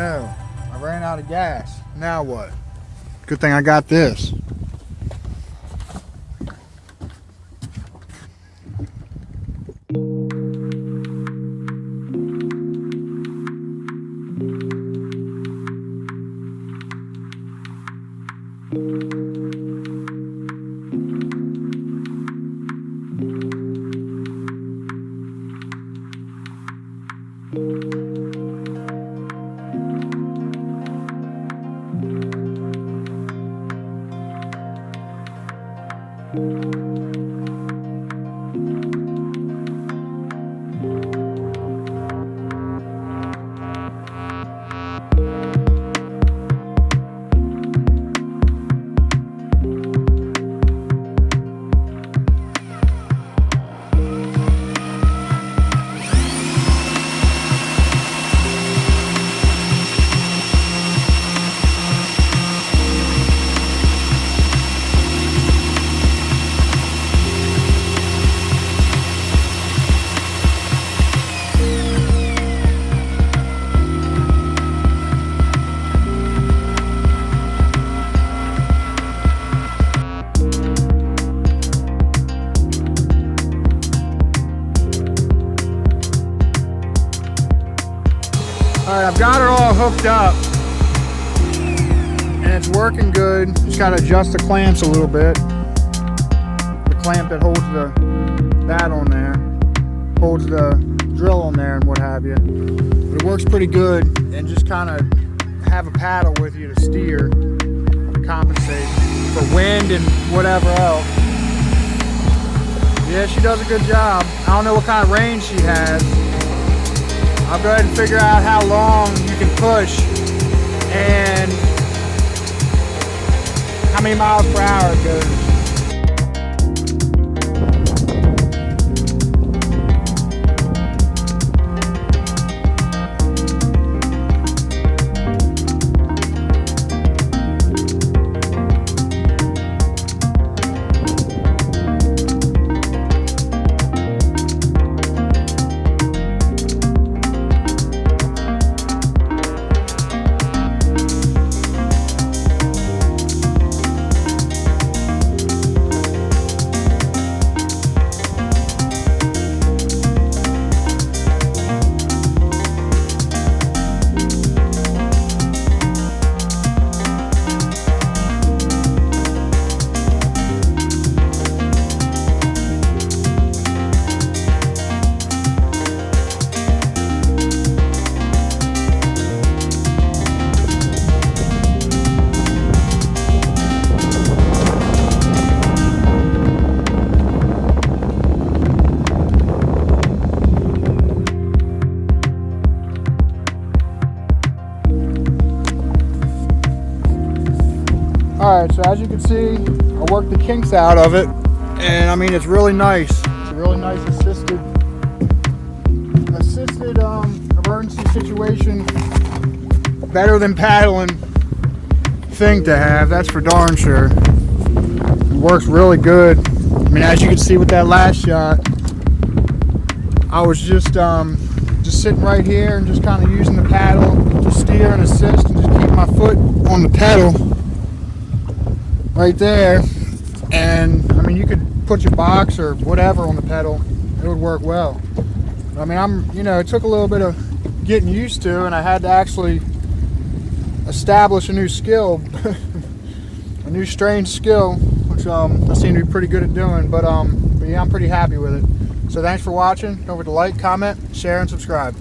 no, I ran out of gas. Now what? Good thing I got this. Alright, I've got it all hooked up and it's working good. Just got to adjust the clamps a little bit. The clamp that holds that on there, holds the drill on there and what have you. But it works pretty good, and just kind of have a paddle with you to steer, to compensate for wind and whatever else. Yeah, she does a good job. I don't know what kind of range she has. I'll go ahead and figure out how long you can push and how many miles per hour it goes. Alright, so as you can see, I worked the kinks out of it, and I mean, it's really nice. It's a really nice assisted emergency situation. Better than paddling thing to have, that's for darn sure. It works really good. I mean, as you can see with that last shot, I was just sitting right here and just kind of using the paddle to steer and assist and just keep my foot on the pedal right there. And I mean, you could put your box or whatever on the pedal, it would work well. I mean, it took a little bit of getting used to, and I had to actually establish a new skill, a new strange skill, which I seem to be pretty good at doing, but yeah, I'm pretty happy with it. So thanks for watching. Don't forget to like, comment, share, and subscribe.